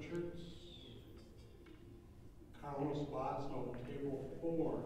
Championships. Count spots on table 4.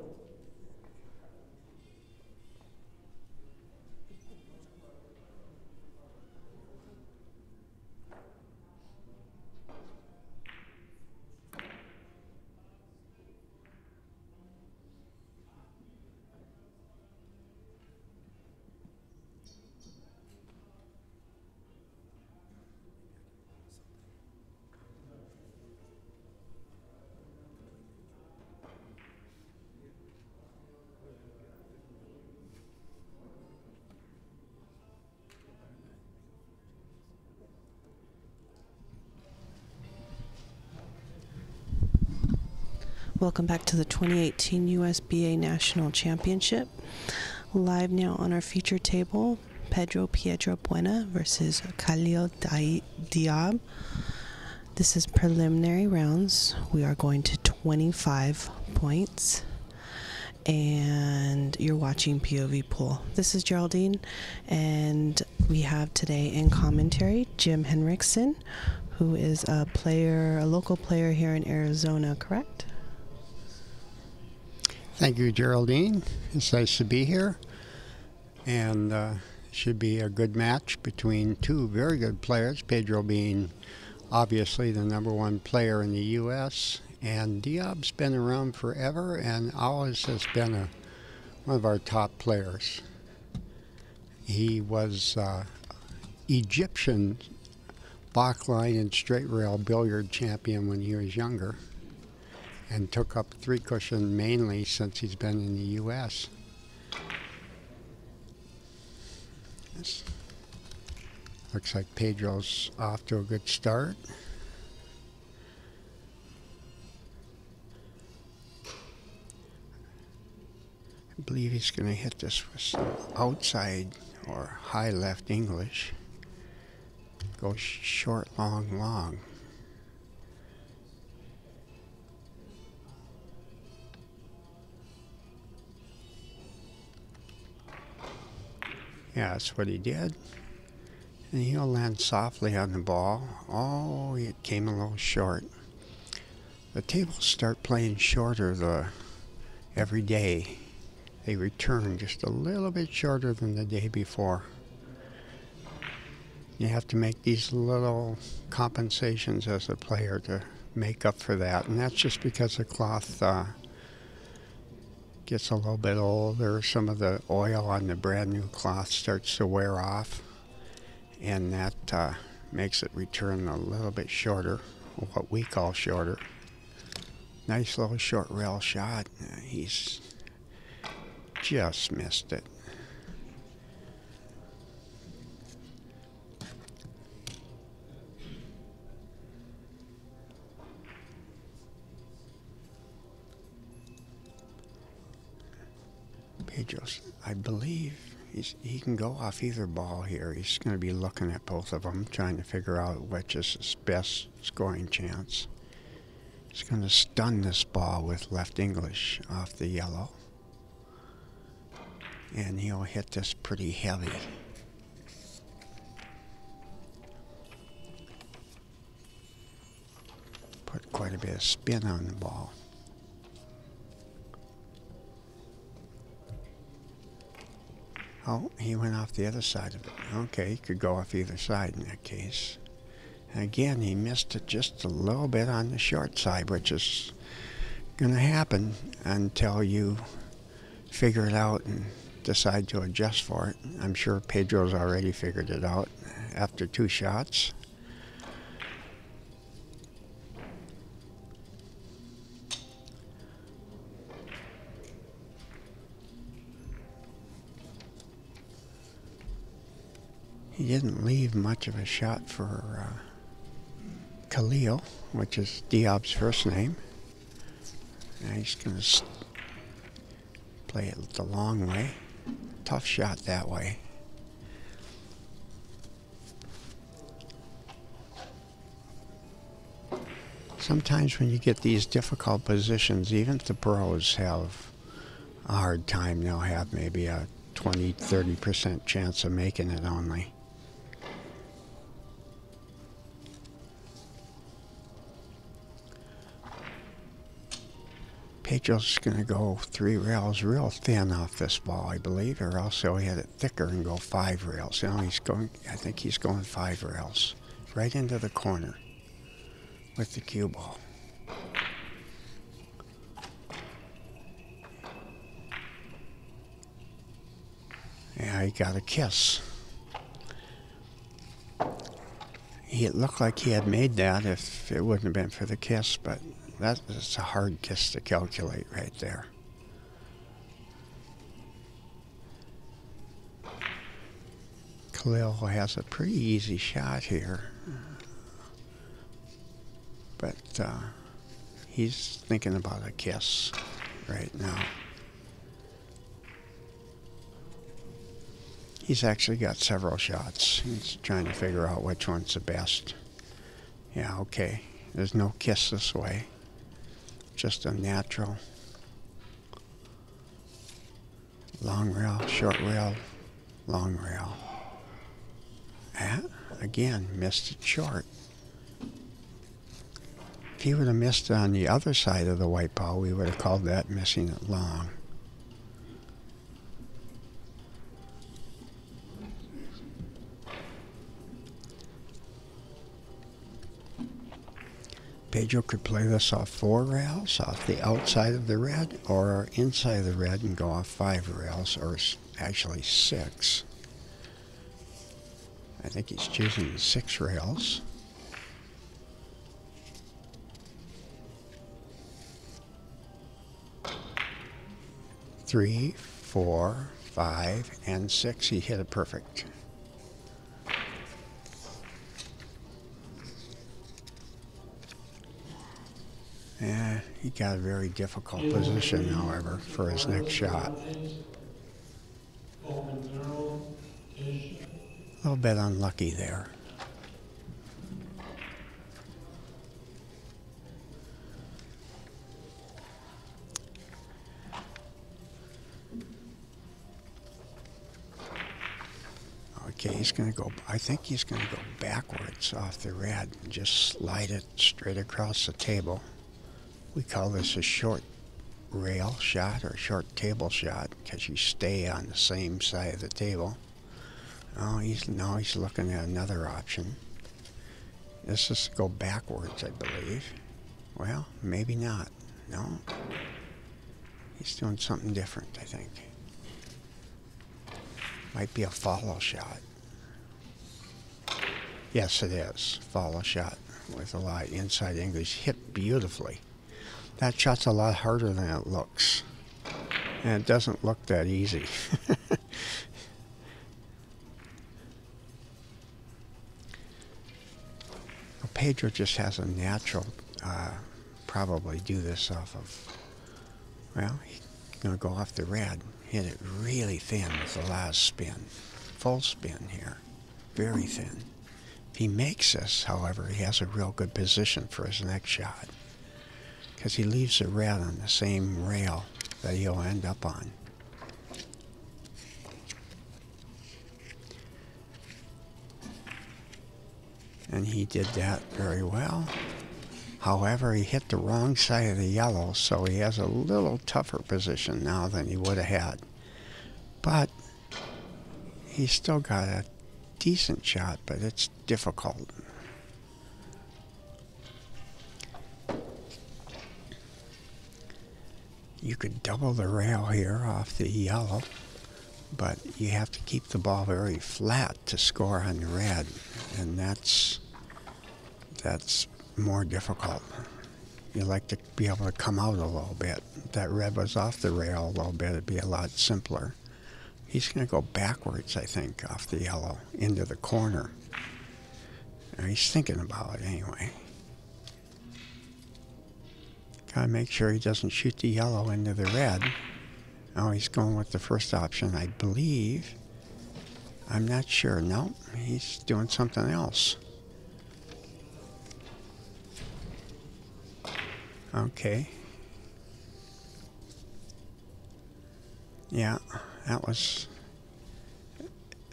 Welcome back to the 2018 USBA National Championship. Live now on our feature table, Pedro PIEDRABUENA versus Kalil DIAB. This is preliminary rounds. We are going to 25 points. And you're watching POVPOOL. This is Geraldine, and we have today in commentary Jim Hendrickson, who is a local player here in Arizona, correct? Thank you, Geraldine. It's nice to be here, and should be a good match between two very good players, Pedro being obviously the #1 player in the U.S., and Diab's been around forever and always has been one of our top players. He was Egyptian blockline and straight rail billiard champion when he was younger, and took up 3-cushion mainly since he's been in the U.S. This looks like Pedro's off to a good start. I believe he's going to hit this with some outside or high left English. Go short, long, long. Yeah, that's what he did. And he'll land softly on the ball. Oh, it came a little short. The tables start playing shorter every day. They return just a little bit shorter than the day before. You have to make these little compensations as a player to make up for that. And that's just because the cloth gets a little bit older. Some of the oil on the brand new cloth starts to wear off, and that makes it return a little bit shorter, what we call shorter. Nice little short rail shot. He's just missed it. Pedro's, I believe he can go off either ball here. He's going to be looking at both of them, trying to figure out which is his best scoring chance. He's going to stun this ball with left English off the yellow, and he'll hit this pretty heavy. Put quite a bit of spin on the ball. Oh, he went off the other side of it. Okay, he could go off either side in that case. And again, he missed it just a little bit on the short side, which is going to happen until you figure it out and decide to adjust for it. I'm sure Pedro's already figured it out after 2 shots. He didn't leave much of a shot for Kalil, which is Diab's first name. Now he's going to play it the long way. Tough shot that way. Sometimes when you get these difficult positions, even if the pros have a hard time, they'll have maybe a 20-30% chance of making it only. Pedro's going to go 3 rails real thin off this ball, I believe, or else he'll hit it thicker and go 5 rails. You know, I think he's going 5 rails right into the corner with the cue ball. Yeah, he got a kiss. It looked like he had made that if it wouldn't have been for the kiss, but that's a hard kiss to calculate right there. Kalil has a pretty easy shot here, but he's thinking about a kiss right now. He's actually got several shots. He's trying to figure out which one's the best. Yeah, okay. There's no kiss this way. Just a natural. Long rail, short rail, long rail. And again, missed it short. If he would have missed it on the other side of the white ball, we would have called that missing it long. Pedro could play this off 4 rails, off the outside of the red, or inside of the red and go off 5 rails, or actually 6. I think he's choosing 6 rails. Three, 4, 5, and 6. He hit it perfect. Yeah, he got a very difficult position, however, for his next shot. A little bit unlucky there. Okay, he's going to go, I think he's going to go backwards off the red and just slide it straight across the table. We call this a short rail shot or short table shot because you stay on the same side of the table. Oh, now he's looking at another option. This is to go backwards, I believe. Well, maybe not. No. He's doing something different, I think. Might be a follow shot. Yes, it is. Follow shot with a lot inside English. Hit beautifully. That shot's a lot harder than it looks. And it doesn't look that easy. Well, Pedro just has a natural, probably do this off of, well, he's going to go off the red. Hit it really thin with the last spin. Full spin here. Very thin. If he makes this, however, he has a real good position for his next shot, because he leaves the red on the same rail that he'll end up on. And he did that very well. However, he hit the wrong side of the yellow, so he has a little tougher position now than he would have had. But he's still got a decent shot, but it's difficult. You could double the rail here off the yellow, but you have to keep the ball very flat to score on the red, and that's more difficult. You like to be able to come out a little bit. If that red was off the rail a little bit, it'd be a lot simpler. He's going to go backwards, I think, off the yellow into the corner. Now, he's thinking about it anyway. Gotta make sure he doesn't shoot the yellow into the red. Oh, he's going with the first option, I believe. I'm not sure. No, he's doing something else. Okay. Yeah, that was...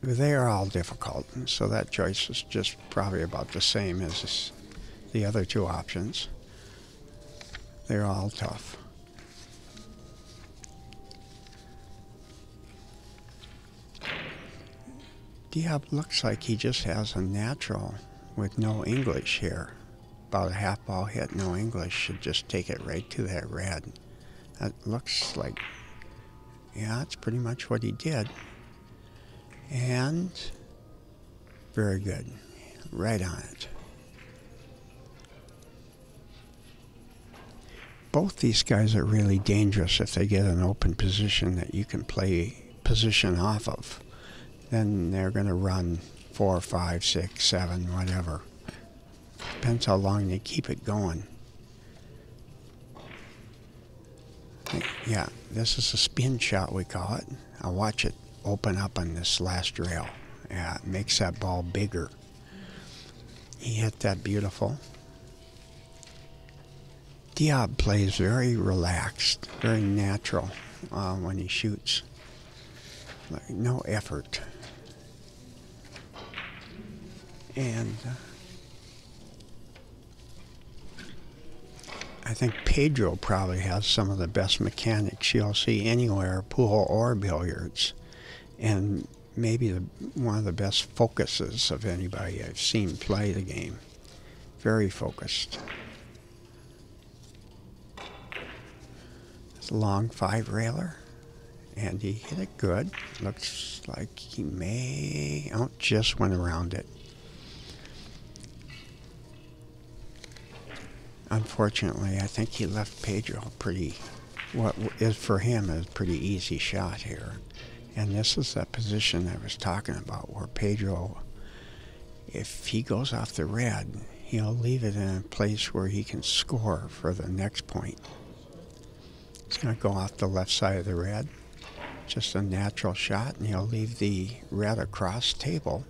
They are all difficult, so that choice is just probably about the same as the other two options. They're all tough. Diab looks like he just has a natural with no English here. About a half ball hit, no English, should just take it right to that red. That looks like, yeah, that's pretty much what he did. And very good, right on it. Both these guys are really dangerous if they get an open position that you can play position off of. Then they're going to run 4, 5, 6, 7, whatever. Depends how long they keep it going. Yeah, this is a spin shot, we call it. I'll watch it open up on this last rail. Yeah, it makes that ball bigger. He hit that beautiful. Diab plays very relaxed, very natural when he shoots. Like, no effort. And I think Pedro probably has some of the best mechanics you'll see anywhere, pool or billiards. And maybe one of the best focuses of anybody I've seen play the game. Very focused. It's a long 5-railer, and he hit it good. Looks like he may, oh, just went around it. Unfortunately, I think he left Pedro pretty, what is for him is a pretty easy shot here. And this is that position I was talking about where Pedro, if he goes off the red, he'll leave it in a place where he can score for the next point. He's going to go off the left side of the red, just a natural shot, and he'll leave the red across table,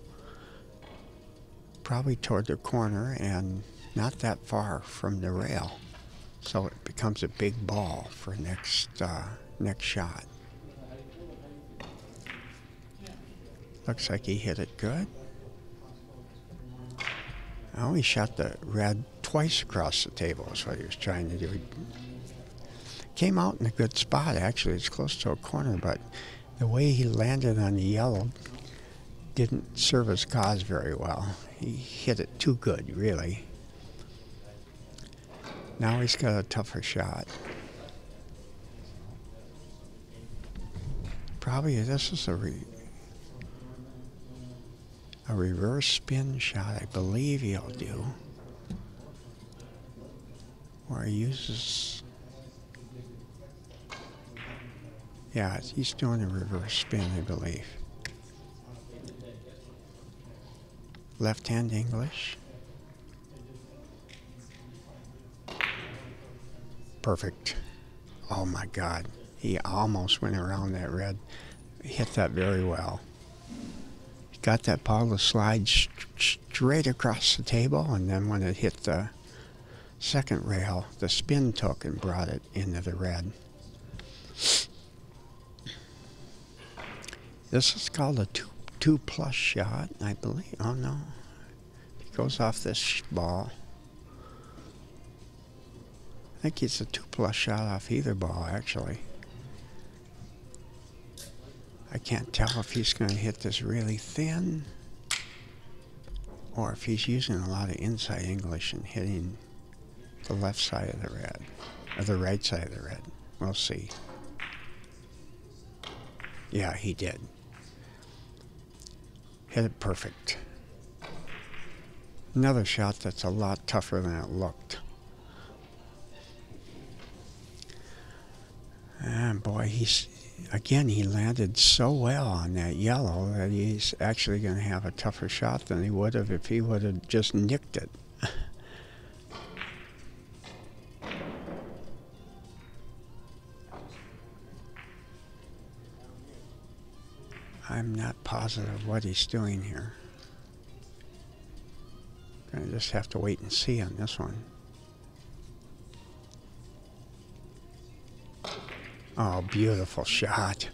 probably toward the corner and not that far from the rail. So it becomes a big ball for next shot. Looks like he hit it good. Oh, he shot the red twice across the table is what he was trying to do. Came out in a good spot, actually. It's close to a corner, but the way he landed on the yellow didn't serve his cause very well. He hit it too good, really. Now he's got a tougher shot. Probably this is a reverse spin shot, I believe he'll do, where he uses, yeah, he's doing a reverse spin, I believe. Left hand English. Perfect. Oh my God, he almost went around that red. He hit that very well. Got that ball to slide straight across the table, and then when it hit the second rail, the spin took and brought it into the red. This is called a 2+ shot, I believe. Oh no, it goes off this ball. I think it's a 2+ shot off either ball, actually. I can't tell if he's going to hit this really thin or if he's using a lot of inside English and hitting the left side of the red, or the right side of the red. We'll see. Yeah, he did. Hit it perfect. Another shot that's a lot tougher than it looked. And boy, he landed so well on that yellow that he's actually going to have a tougher shot than he would have if he would have just nicked it. I'm not positive what he's doing here. Gonna just have to wait and see on this one. Oh, beautiful shot.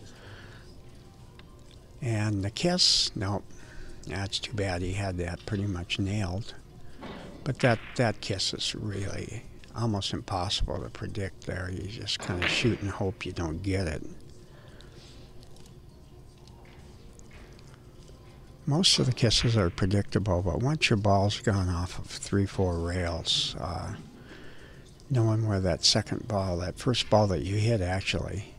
And the kiss, nope. That's too bad. He had that pretty much nailed. But that kiss is really almost impossible to predict there. You just kind of shoot and hope you don't get it. Most of the kisses are predictable, but once your ball's gone off of 3-4 rails, knowing where that second ball, that first ball that you hit actually,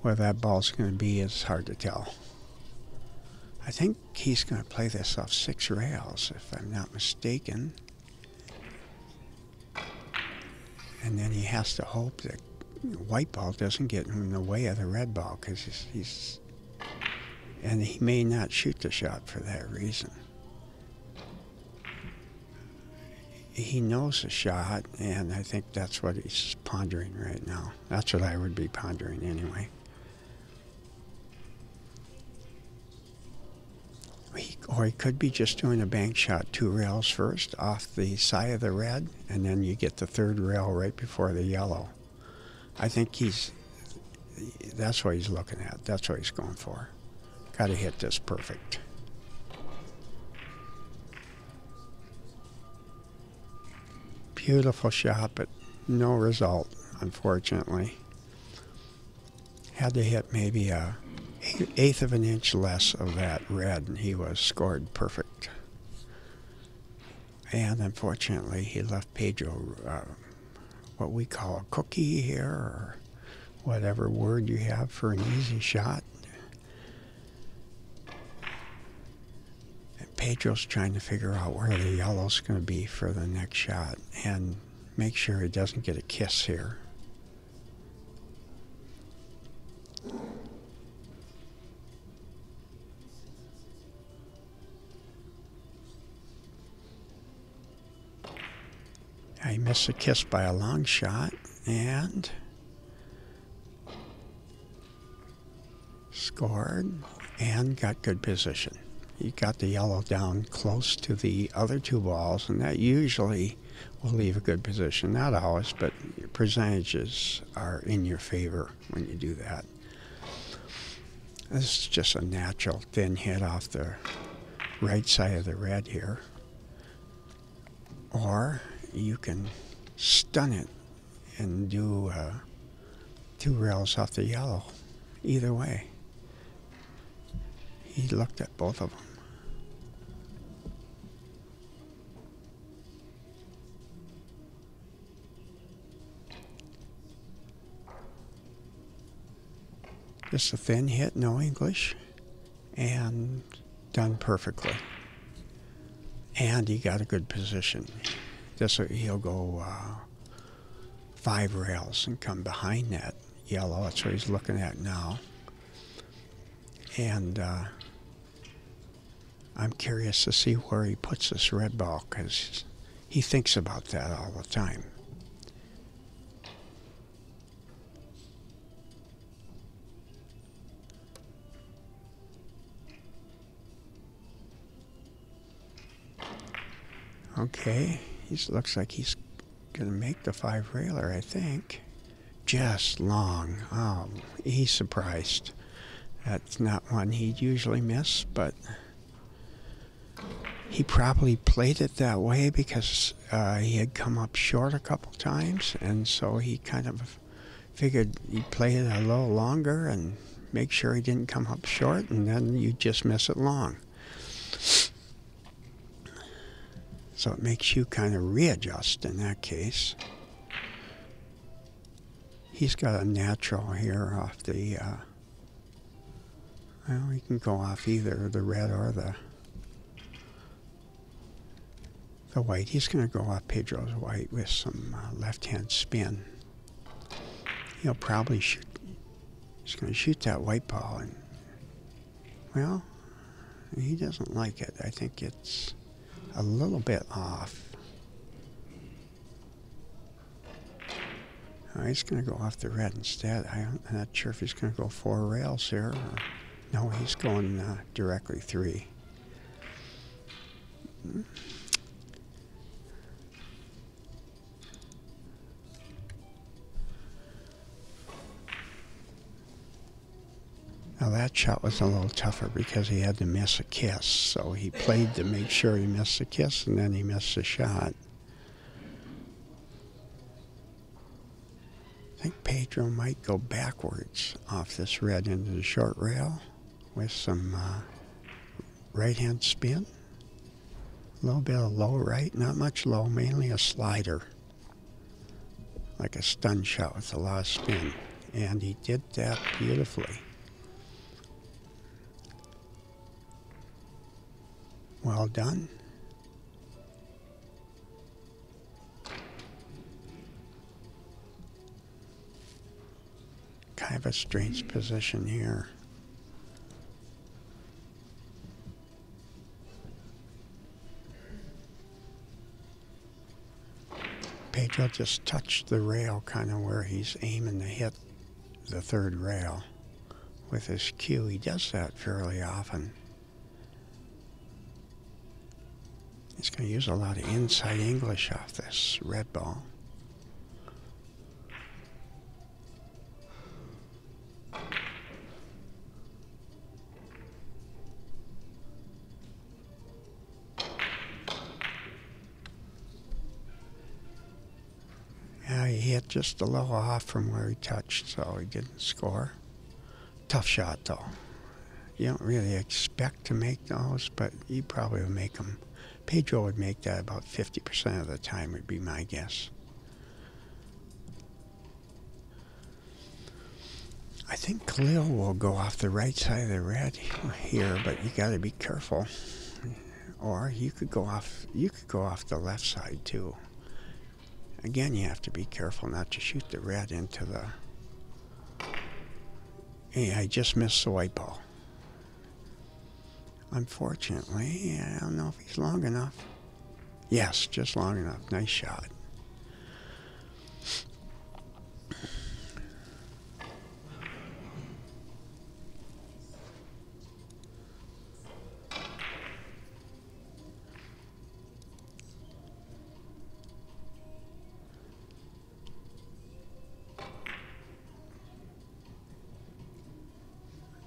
where that ball's going to be is hard to tell. I think he's going to play this off 6 rails, if I'm not mistaken. And then he has to hope that white ball doesn't get in the way of the red ball, because and he may not shoot the shot for that reason. He knows the shot, and I think that's what he's pondering right now. That's what I would be pondering anyway. Or he could be just doing a bank shot 2 rails first off the side of the red, and then you get the 3rd rail right before the yellow. I think that's what he's looking at. That's what he's going for. Got to hit this perfect. Beautiful shot, but no result, unfortunately. Had to hit maybe a 1/8 of an inch less of that red, and he was scored perfect. And unfortunately, he left Pedro what we call a cookie here, or whatever word you have for an easy shot. And Pedro's trying to figure out where the yellow's going to be for the next shot and make sure he doesn't get a kiss here. He missed a kiss by a long shot and scored and got good position. He got the yellow down close to the other 2 balls, and that usually will leave a good position. Not always, but your percentages are in your favor when you do that. This is just a natural thin hit off the right side of the red here. Or you can stun it and do 2 rails off the yellow. Either way. He looked at both of them. Just a thin hit, no English, and done perfectly. And he got a good position. He'll go 5 rails and come behind that yellow. That's what he's looking at now. And I'm curious to see where he puts this red ball, because he thinks about that all the time. Okay, he looks like he's going to make the 5 railer, I think. Just long. Oh, he's surprised. That's not one he'd usually miss, but he probably played it that way because he had come up short a couple times, and so he kind of figured he'd play it a little longer and make sure he didn't come up short, and then you just miss it long. So it makes you kind of readjust in that case. He's got a natural here off the, well, he can go off either the red or the white. He's going to go off Pedro's white with some left-hand spin. He'll probably shoot, he's going to shoot that white ball, and, well, he doesn't like it. I think it's a little bit off. He's going to go off the red instead. I'm not sure if he's going to go 4 rails here. Or, no, he's going directly 3. Now that shot was a little tougher because he had to miss a kiss. So he played to make sure he missed the kiss, and then he missed the shot. I think Pedro might go backwards off this red into the short rail with some right-hand spin. A little bit of low right, not much low, mainly a slider. Like a stun shot with a lot of spin. And he did that beautifully. Well done. Kind of a strange position here. Pedro just touched the rail kind of where he's aiming to hit the third rail with his cue. He does that fairly often. He's going to use a lot of inside English off this red ball. Yeah, he hit just a little off from where he touched, so he didn't score. Tough shot, though. You don't really expect to make those, but you probably would make them. Pedro would make that about 50% of the time, would be my guess. I think Kalil will go off the right side of the red here, but you got to be careful. Or you could go off the left side too. Again, you have to be careful not to shoot the red into the... Hey, I just missed the white ball. Unfortunately, I don't know if he's long enough. Yes, just long enough. Nice shot.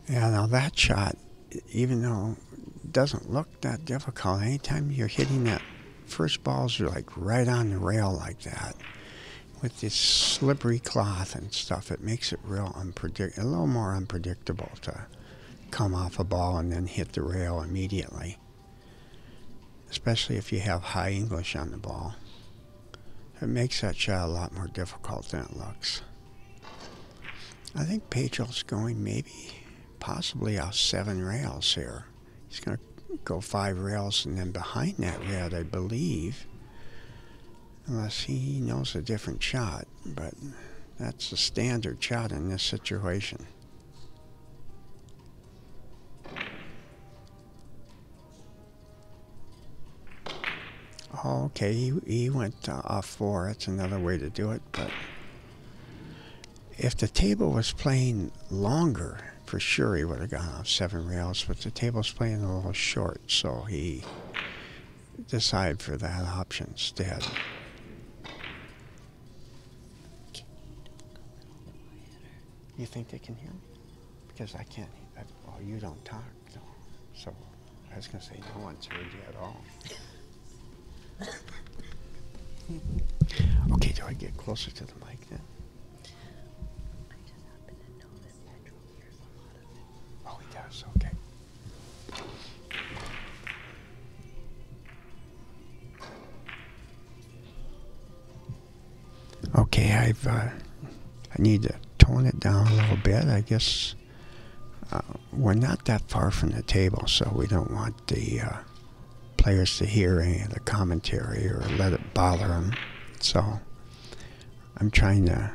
Yeah, now that shot, even though it doesn't look that difficult, anytime you're hitting that first balls are like right on the rail like that, with this slippery cloth and stuff, it makes it a little more unpredictable to come off a ball and then hit the rail immediately. Especially if you have high English on the ball. It makes that shot a lot more difficult than it looks. I think Pedro's going possibly off 7 rails here. He's going to go 5 rails and then behind that rail, I believe, unless he knows a different shot, but that's the standard shot in this situation. Oh, okay, he went off 4. That's another way to do it, but if the table was playing longer, for sure he would have gone off 7 rails, but the table's playing a little short, so he decided for that option instead. You think they can hear me? Because I can't. Oh, you don't talk, though. So I was going to say no one's heard you at all. Okay, do I get closer to the mic then? I just happen to know that Pedro hears a lot of it. Oh, he does, okay. Okay, I need to tone it down a little bit. I guess we're not that far from the table, so we don't want the players to hear any of the commentary or let it bother them. So I'm trying to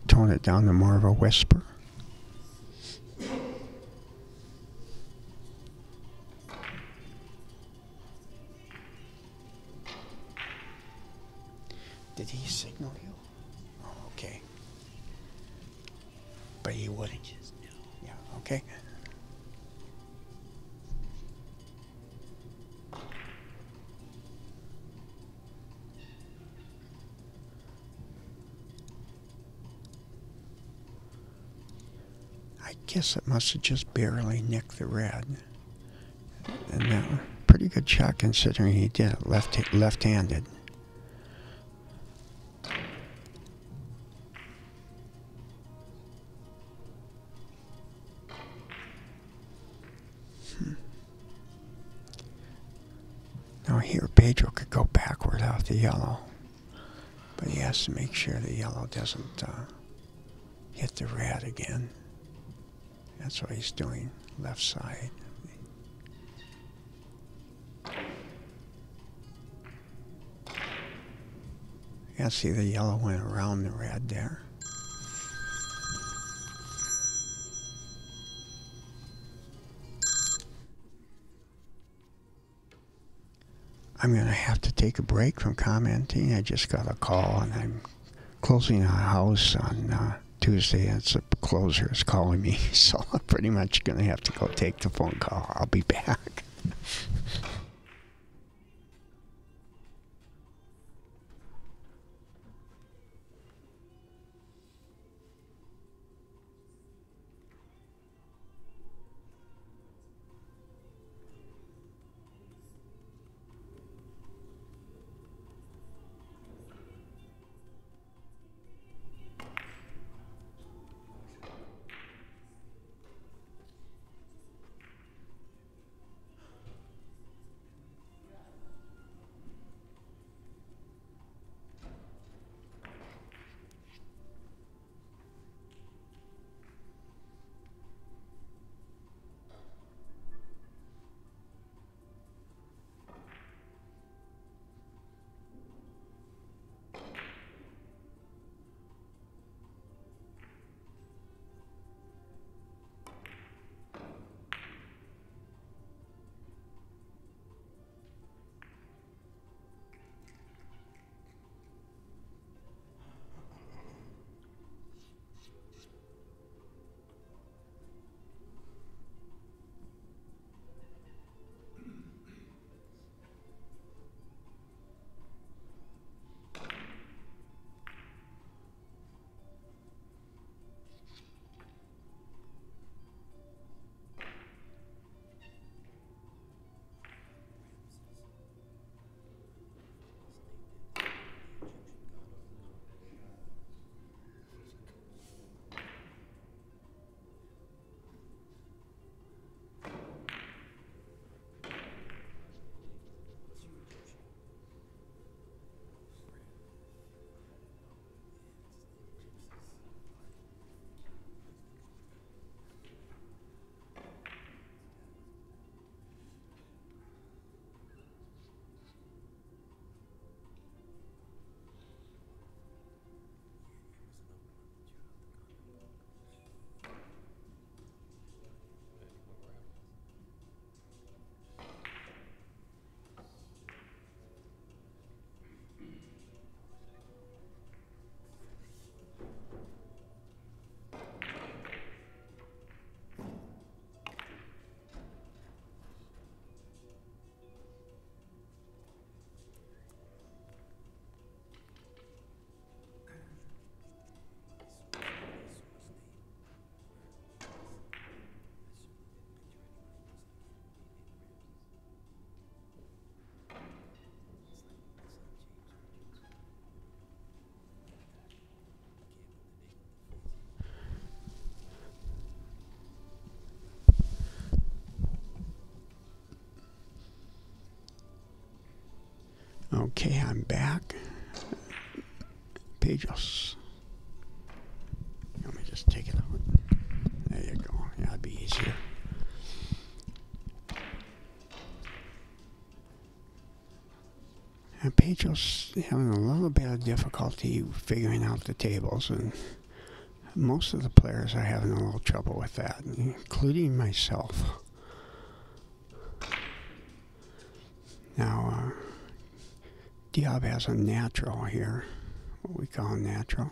tone it down to more of a whisper. Did he signal you? Oh, okay. But he wouldn't. Yeah, okay. I guess it must have just barely nicked the red. And that was a pretty good shot considering he did it left-handed. here Pedro could go backward off the yellow, but he has to make sure the yellow doesn't hit the red again. That's what he's doing, left side. Yeah, see the yellow went around the red there. I'm going to have to take a break from commenting. I just got a call and I'm closing a house on Tuesday. And the closer is calling me, so I'm pretty much going to have to go take the phone call. I'll be back. Okay, I'm back. Pedro's. Let me just take it out. There you go. Yeah, that'd be easier. And Pedro's having a little bit of difficulty figuring out the tables, and most of the players are having a little trouble with that, including myself. Now, Diab has a natural here, what we call natural.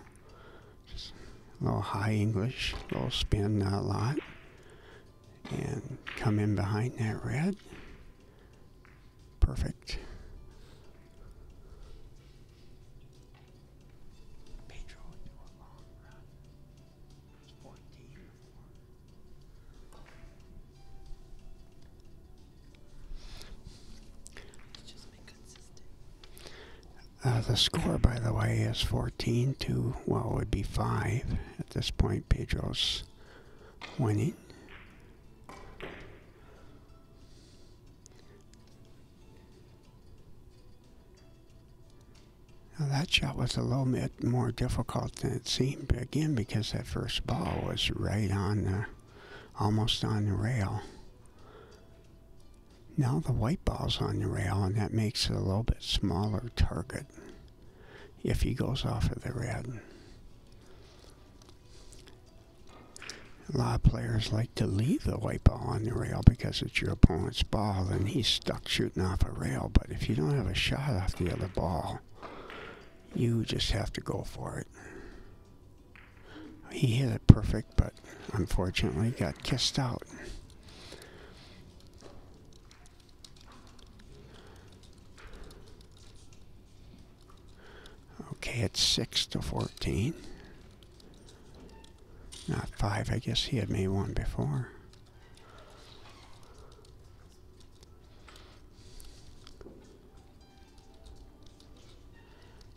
Just a little high English, a little spin, not a lot. And come in behind that red. Perfect. Pedro would do a long run. It's 14. The score, by the way, is 14 to, well, it would be 5. At this point, Pedro's winning. Now that shot was a little bit more difficult than it seemed, but again, because that first ball was right on the, almost on the rail. Now the white ball's on the rail, and that makes it a little bit smaller target if he goes off of the red. A lot of players like to leave the white ball on the rail because it's your opponent's ball and he's stuck shooting off a rail. But if you don't have a shot off the other ball, you just have to go for it. He hit it perfect, but unfortunately got kissed out. Okay, it's 6-14. Not 5, I guess he had made one before.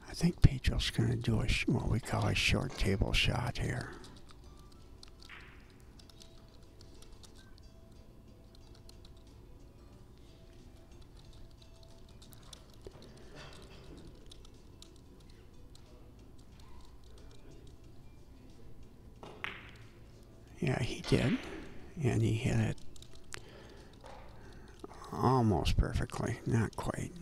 I think Pedro's going to do what we call a short table shot here. Yeah, he did, and he hit it almost perfectly, not quite.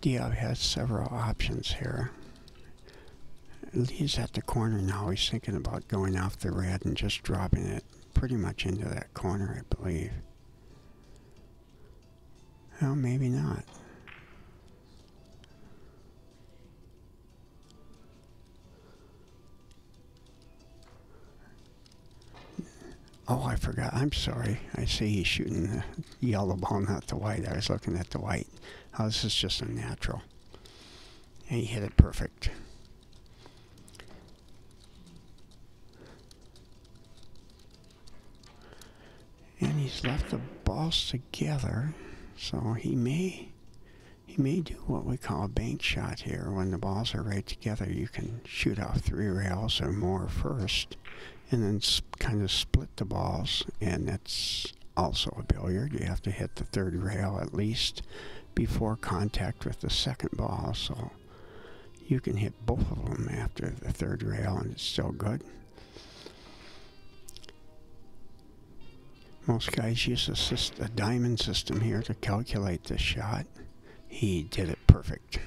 DIAB has several options here. He's at the corner now. He's thinking about going off the red and just dropping it pretty much into that corner, I believe. Well, maybe not. Oh, I forgot. I'm sorry. I see he's shooting the yellow ball, not the white. I was looking at the white. Oh, this is just a natural. And he hit it perfect. And he's left the balls together, so he may do what we call a bank shot here. When the balls are right together, you can shoot off 3 rails or more first, and then kind of split the balls. And that's also a billiard. You have to hit the 3rd rail at least before contact with the 2nd ball, so you can hit both of them after the 3rd rail and it's still good. Most guys use a diamond system here to calculate this shot. He did it perfect.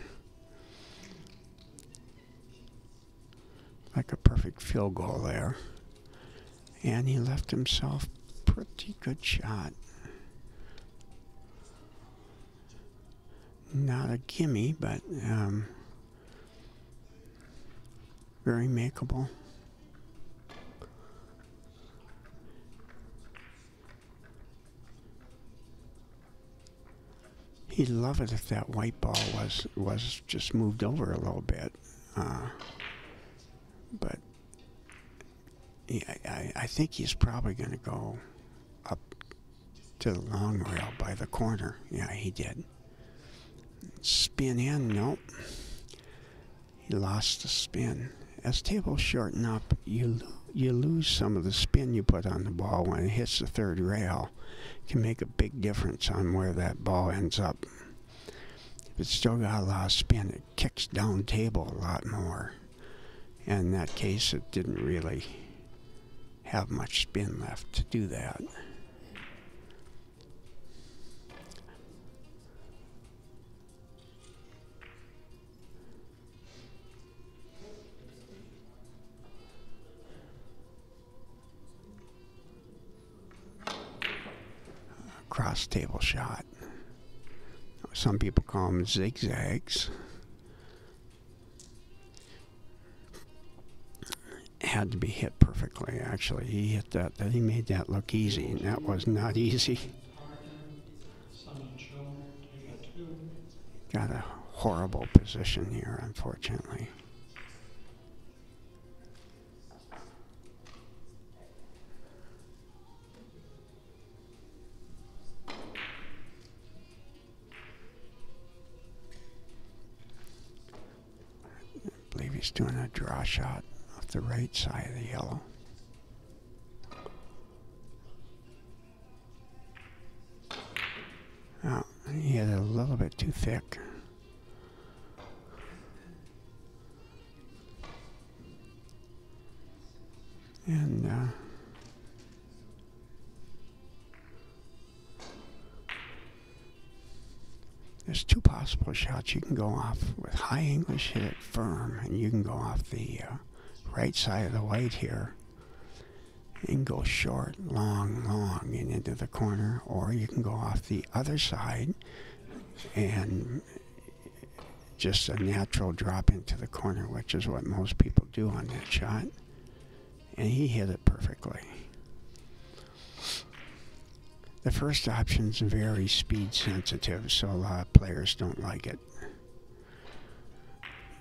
Like a perfect field goal there. And he left himself a pretty good shot. Not a gimme, but very makeable. He'd love it if that white ball was just moved over a little bit, but yeah, I think he's probably going to go up to the long rail by the corner. Yeah, he did. Spin in, nope. He lost the spin. As tables shorten up, you lose some of the spin you put on the ball when it hits the 3rd rail. It can make a big difference on where that ball ends up. If it's still got a lot of spin, it kicks down table a lot more. And in that case, it didn't really have much spin left to do that. Cross table shot. Some people call them zigzags. Had to be hit perfectly, actually. He hit that, he made that look easy, and that was not easy. Got a horrible position here, unfortunately. he's doing a draw shot off the right side of the yellow. Oh, he hit it a little bit too thick. And there's two possible shots. You can go off with high English, hit it firm, and you can go off the right side of the white here and go short, long, long, and into the corner, or you can go off the other side and just a natural drop into the corner, which is what most people do on that shot. And he hit it perfectly. The first option's very speed sensitive, so a lot of players don't like it.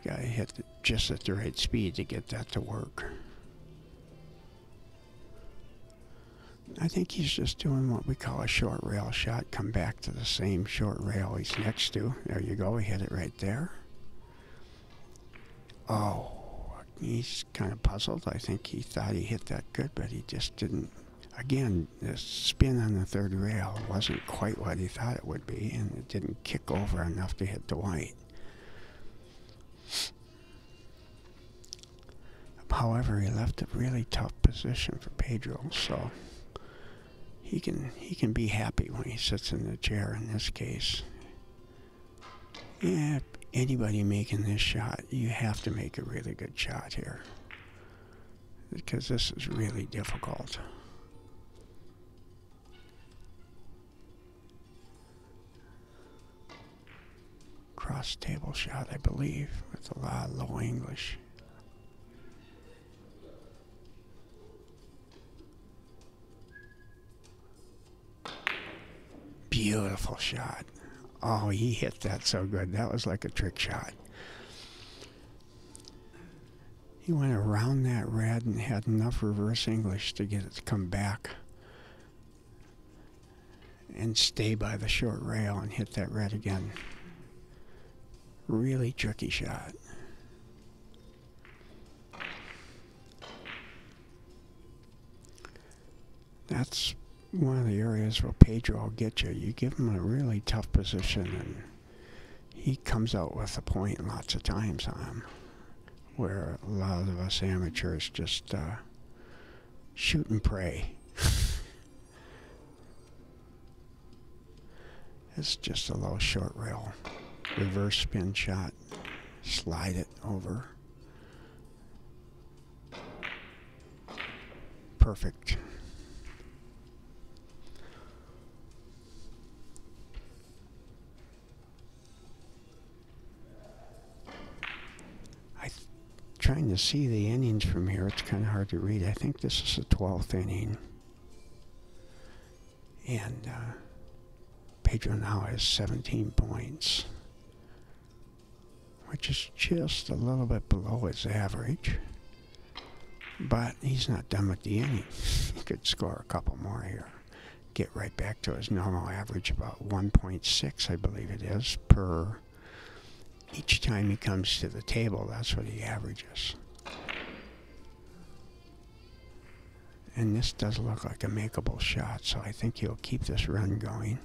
You gotta hit it just at the right speed to get that to work. I think he's just doing what we call a short rail shot. Come back to the same short rail he's next to. There you go, he hit it right there. Oh, he's kind of puzzled. I think he thought he hit that good, but he just didn't. Again, the spin on the third rail wasn't quite what he thought it would be, and it didn't kick over enough to hit the white. However, he left a really tough position for Pedro, so he can be happy when he sits in the chair in this case. Yeah, anybody making this shot, you have to make a really good shot here, because this is really difficult. Cross table shot, I believe, with a lot of low English. Beautiful shot. Oh, he hit that so good. That was like a trick shot. He went around that red and had enough reverse English to get it to come back and stay by the short rail and hit that red again. Really tricky shot. That's one of the areas where Pedro will get you. You give him a really tough position and he comes out with a point lots of times on him, where a lot of us amateurs just shoot and pray. It's just a low short rail. Reverse spin shot. Slide it over. Perfect. Trying to see the innings from here, it's kind of hard to read. I think this is the 12th inning. And Pedro now has 17 points, which is just a little bit below his average. But he's not done with the inning. He could score a couple more here. Get right back to his normal average, about 1.6, I believe it is, per each time he comes to the table. That's what he averages. And this does look like a makeable shot, so I think he'll keep this run going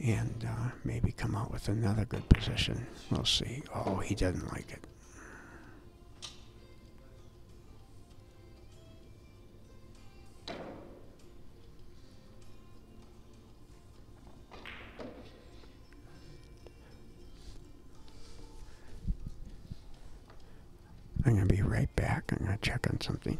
and maybe come out with another good position. We'll see. Oh, he doesn't like it. I'm going to be right back. I'm going to check on something.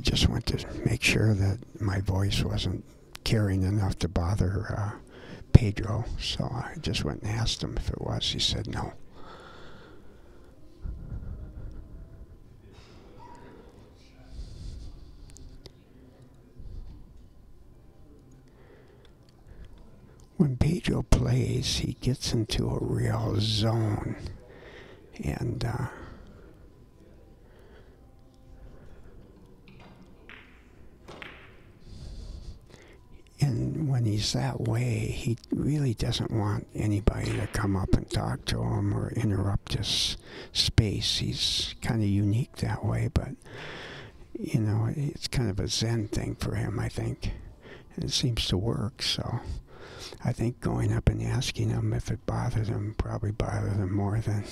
just went to make sure that my voice wasn't carrying enough to bother Pedro. So I just went and asked him if it was. He said no. When Pedro plays, he gets into a real zone, and when he's that way, he really doesn't want anybody to come up and talk to him or interrupt his space. He's kind of unique that way, but you know, it's kind of a Zen thing for him, I think, and it seems to work. So I think going up and asking him if it bothered him probably bothered him more than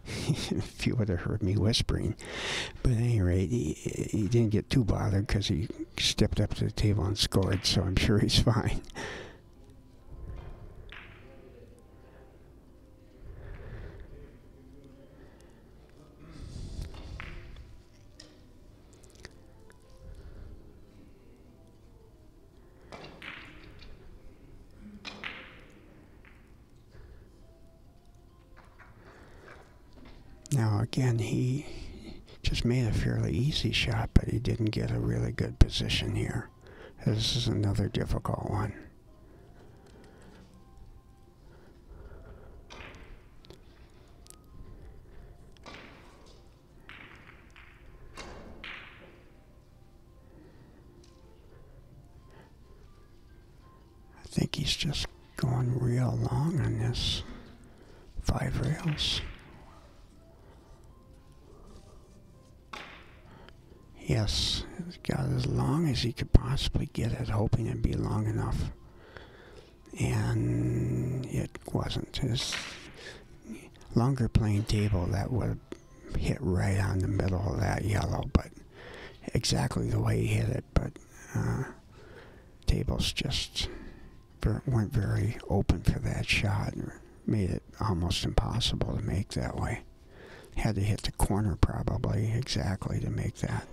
if you would have heard me whispering. But at any rate, he didn't get too bothered because he stepped up to the table and scored, so I'm sure he's fine. Now again, he just made a fairly easy shot, but he didn't get a really good position here. This is another difficult one. I think he's just going real long on this 5 rails. Yes, he got as long as he could possibly get it, hoping it'd be long enough. And it wasn't. His longer playing table, that would have hit right on the middle of that yellow, but exactly the way he hit it. But tables just weren't very open for that shot, or made it almost impossible to make that way. Had to hit the corner probably exactly to make that.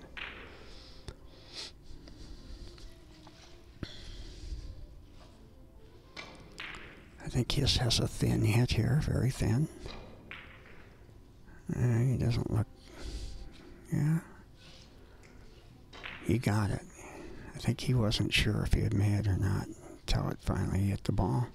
I think his has a thin hit here, very thin. He doesn't look, yeah. He got it. I think he wasn't sure if he had made it or not until it finally hit the ball.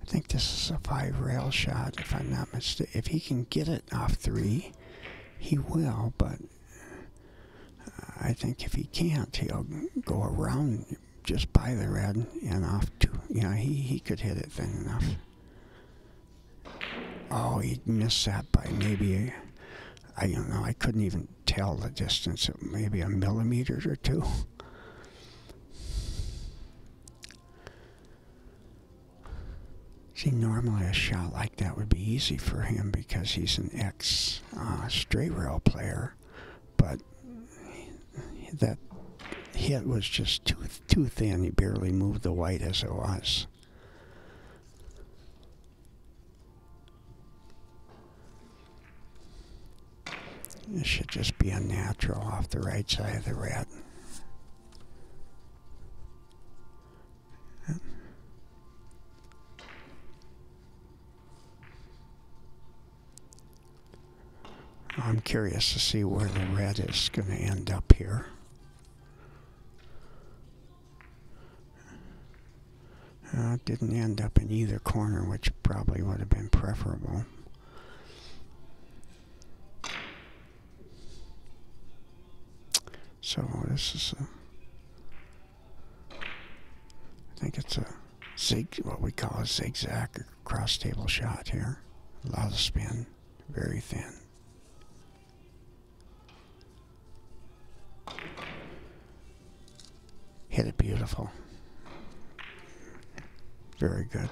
I think this is a 5 rail shot, if I'm not mistaken. If he can get it off 3, he will, but I think if he can't, he'll go around just by the red and off 2. Yeah, he could hit it thin enough. Oh, he missed that by maybe, I don't know, I couldn't even tell the distance, maybe a millimeter or 2. See, normally a shot like that would be easy for him because he's an straight rail player, but that hit was just too thin. He barely moved the white as it was. This should just be a natural off the right side of the red. I'm curious to see where the red is going to end up here. It didn't end up in either corner, which probably would have been preferable. So this is I think it's a what we call a zigzag or cross table shot here. A lot of spin, very thin. Hit it beautiful. Very good.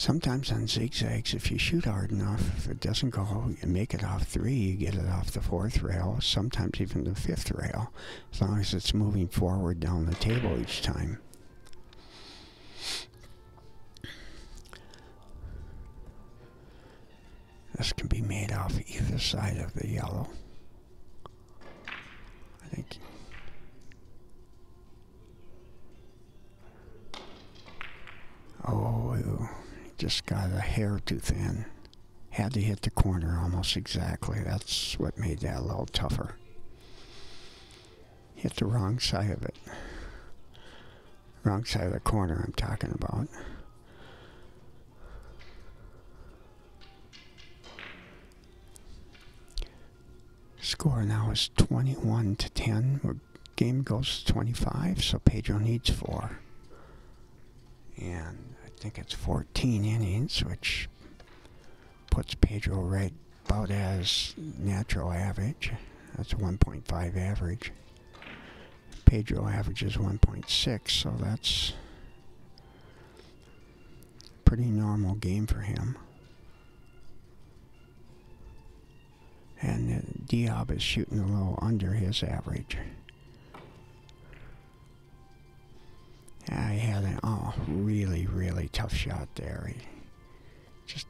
Sometimes on zigzags, if you shoot hard enough, if it doesn't go, you make it off 3, you get it off the 4th rail, sometimes even the 5th rail, as long as it's moving forward down the table each time. This can be made off either side of the yellow. I think. Oh, just got a hair too thin. Had to hit the corner almost exactly. That's what made that a little tougher. Hit the wrong side of it. Wrong side of the corner I'm talking about. Score now is 21-10. Our game goes to 25, so Pedro needs 4. And I think it's 14 innings, which puts Pedro right about as natural average. That's 1.5 average. Pedro averages 1.6, so that's a pretty normal game for him. And Diab is shooting a little under his average. I had a really, really tough shot there. He just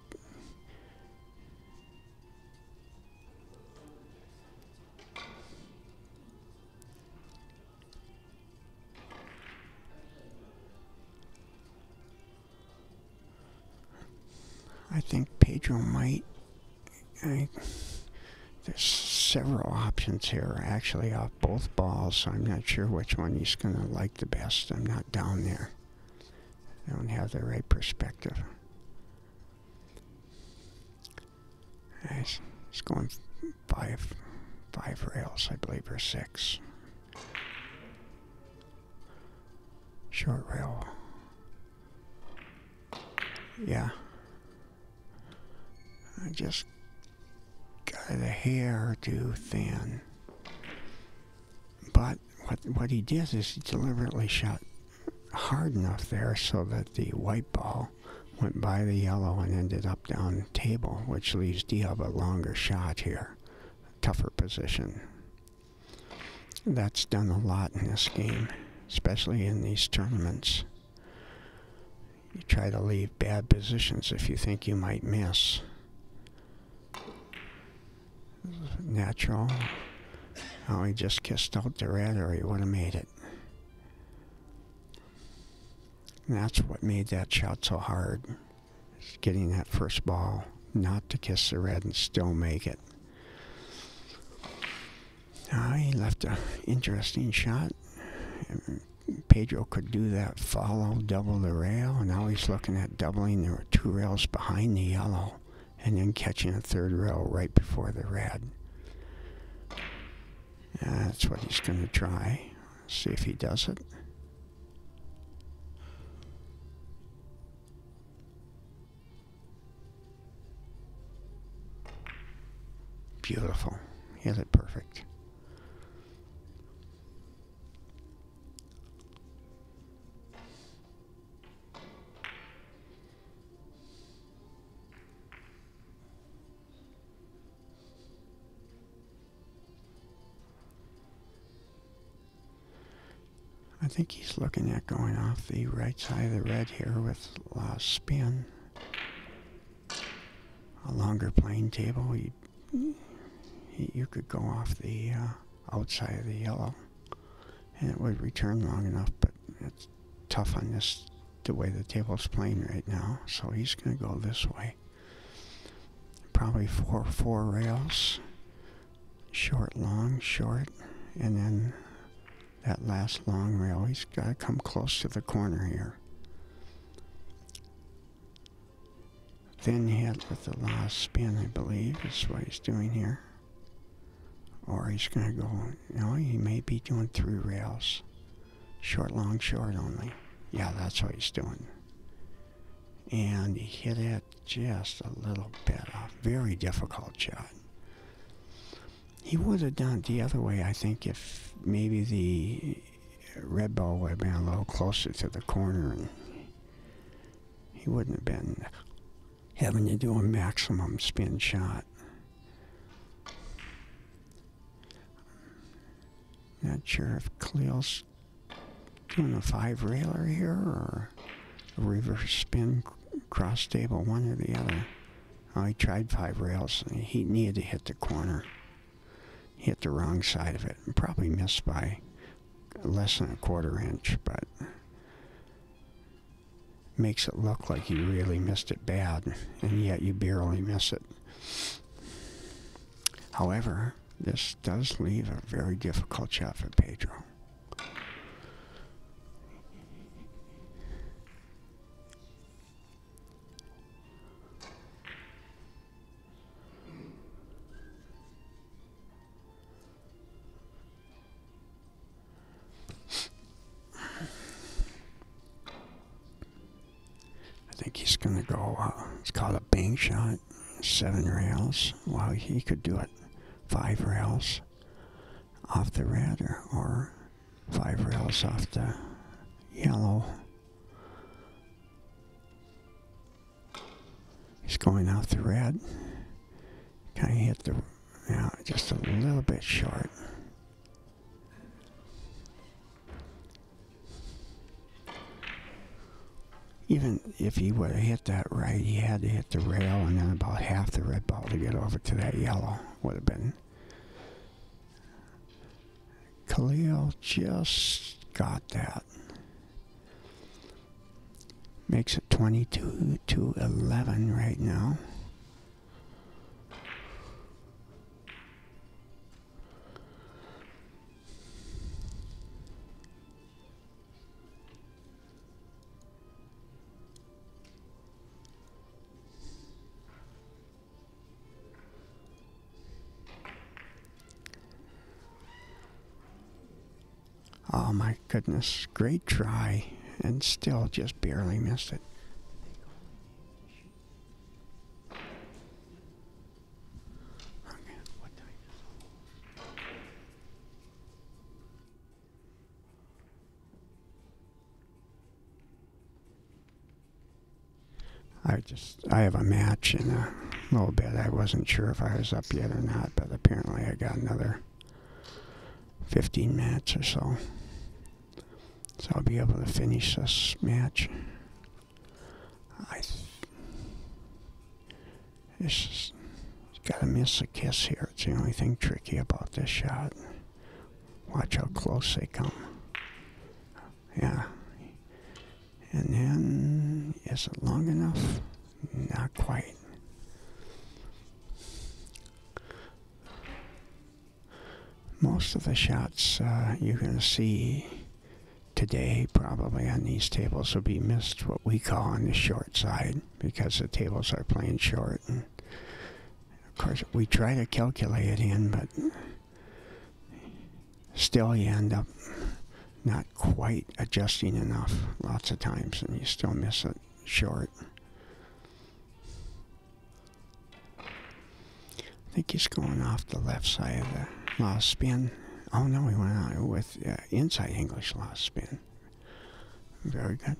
I think Pedro might. There's several options here, actually, off both balls, so I'm not sure which one he's going to like the best. I'm not down there. I don't have the right perspective. He's going five rails, I believe, or 6. Short rail. Yeah. I just got a hair too thin. But what he did is he deliberately shot hard enough there so that the white ball went by the yellow and ended up down the table, which leaves Diab a longer shot here. Tougher position. That's done a lot in this game, especially in these tournaments. You try to leave bad positions if you think you might miss. Natural. Oh, he just kissed out the red, or he would have made it. And that's what made that shot so hard. Is getting that first ball not to kiss the red and still make it. He left an interesting shot. Pedro could do that follow, double the rail, and now he's looking at doubling. There were 2 rails behind the yellow, and then catching a 3rd rail right before the red. That's what he's going to try. See if he does it. Beautiful. Hit it perfect. I think he's looking at going off the right side of the red here with spin. A longer playing table. You could go off the outside of the yellow, and it would return long enough, but it's tough on this, the way the table's playing right now. So he's going to go this way. Probably four rails. Short, long, short, and then that last long rail, he's got to come close to the corner here. Thin hit with the last spin, I believe, is what he's doing here. Or he's going to go, no, he may be doing 3 rails. Short, long, short only. Yeah, that's what he's doing. And he hit it just a little bit off. Very difficult shot. He would have done it the other way, I think, if maybe the red ball would have been a little closer to the corner and he wouldn't have been having to do a maximum spin shot. Not sure if Kalil's doing a 5-railer here or a reverse spin cross table, one or the other. Oh, he tried 5 rails. He needed to hit the corner. He hit the wrong side of it and probably missed by less than a 1/4 inch, but makes it look like you really missed it bad, and yet you barely miss it. However, this does leave a very difficult shot for Pedro. I think he's going to go, it's called a bank shot, 7 rails. Well, he could do it 5 rails off the red or 5 rails off the yellow. He's going off the red. Kind of hit the, yeah, just a little bit short. Even if he would have hit that right, he had to hit the rail and then about half the red ball to get over to that yellow. Would have been. Kalil just got that. Makes it 22-11 right now. Oh my goodness, great try, and still just barely missed it. Okay, what time is it? I have a match in a little bit. I wasn't sure if I was up yet or not, but apparently I got another 15 minutes or so. So I'll be able to finish this match. It's gotta miss a kiss here. It's the only thing tricky about this shot. Watch how close they come. Yeah. And then, is it long enough? Not quite. Most of the shots you're going to see today probably on these tables will be missed what we call on the short side because the tables are playing short. And of course, we try to calculate it in, but still you end up not quite adjusting enough lots of times and you still miss it short. I think he's going off the left side of the lost spin. Oh no, he went out with inside English lost spin. Very good.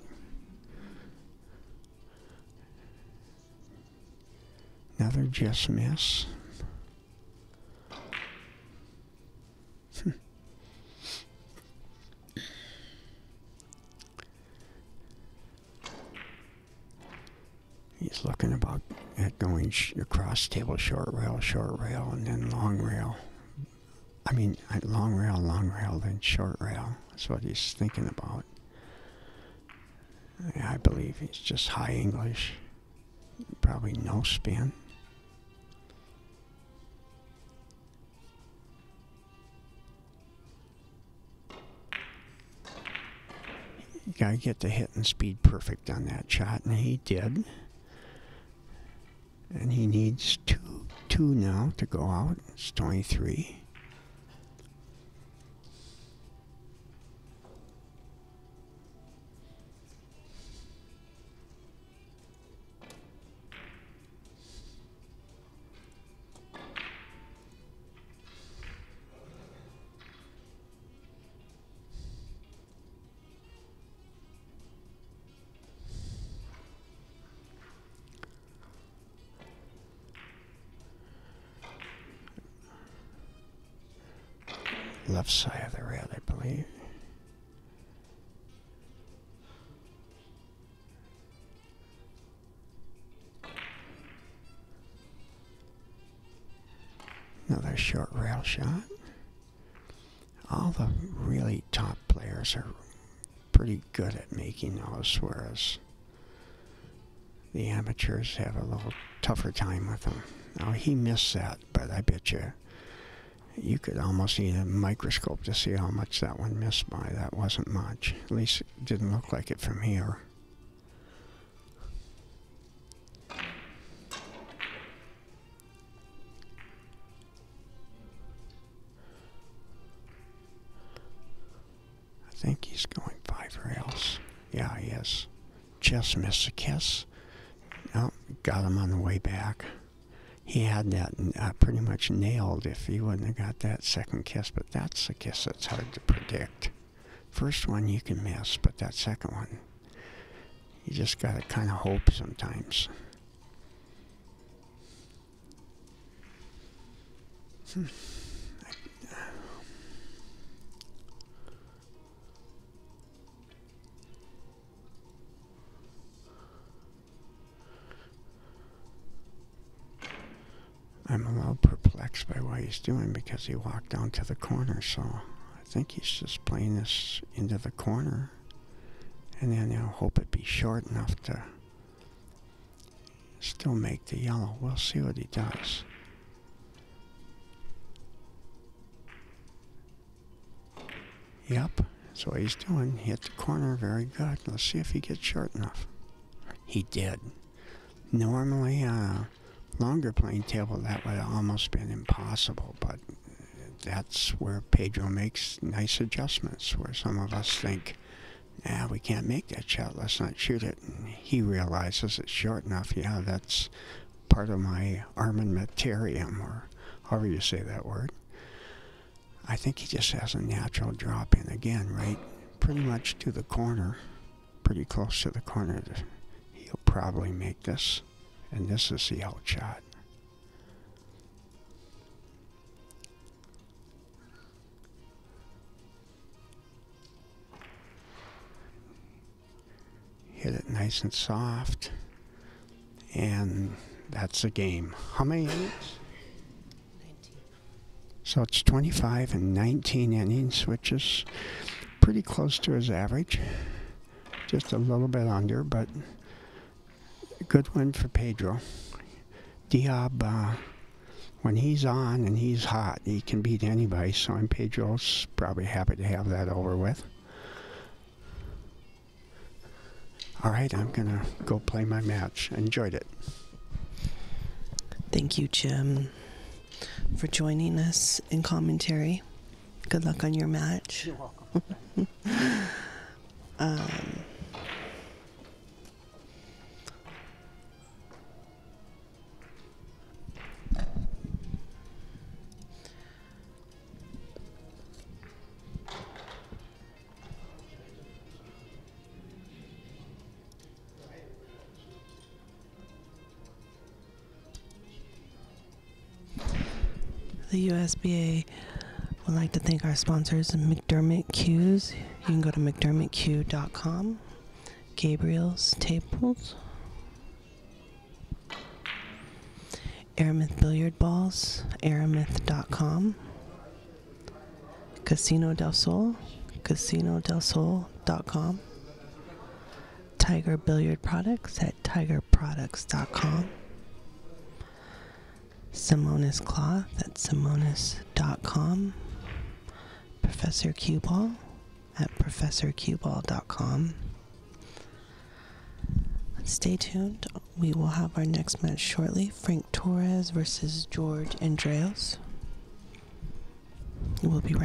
Another just miss. He's looking about at going across table, short rail, and then long rail. I mean, long rail, then short rail. That's what he's thinking about. I believe he's just high English. Probably no spin. You gotta get the hit and speed perfect on that shot, and he did. And he needs two now to go out. It's 23. left side of the red, I believe. Another short rail shot. All the really top players are pretty good at making those, whereas the amateurs have a little tougher time with them. Now, he missed that, but I bet you could almost need a microscope to see how much that one missed by. That wasn't much. At least it didn't look like it from here. I think he's going 5 rails. Yeah, he is. Just missed a kiss. Oh, got him on the way back. He had that pretty much nailed if he wouldn't have got that second kiss, but that's a kiss that's hard to predict. First one you can miss, but that second one, you just gotta kind of hope sometimes. I'm a little perplexed by what he's doing because he walked down to the corner, so I think he's just playing this into the corner, and then he'll hope it be short enough to still make the yellow. We'll see what he does. Yep, that's what he's doing. He hit the corner very good. Let's see if he gets short enough. He did. Normally, longer playing table, that would have almost been impossible, but that's where Pedro makes nice adjustments, where some of us think, nah, we can't make that shot, let's not shoot it. And he realizes it's short enough. Yeah, that's part of my armamentarium, or however you say that word. I think he just has a natural drop in again, right pretty much to the corner, pretty close to the corner. He'll probably make this. And this is the out shot. Hit it nice and soft. And that's the game. How many innings? 19. So it's 25 and 19 innings, which is pretty close to his average. Just a little bit under, but good win for Pedro. Diab, when he's on and he's hot, he can beat anybody, so Pedro's probably happy to have that over with. All right, I'm going to go play my match. Enjoyed it. Thank you, Jim, for joining us in commentary. Good luck on your match. You're welcome. The USBA would like to thank our sponsors, McDermott Cues. You can go to McDermottQ.com. Gabriel's Tables. Aramith Billiard Balls, Aramith.com. Casino del Sol, CasinoDelSol.com. Tiger Billiard Products at TigerProducts.com. Simonis Cloth at Simonis.com. Professor Q-Ball at ProfessorQball.com. Stay tuned. We will have our next match shortly. Frank Torres versus George Andreos. We'll be right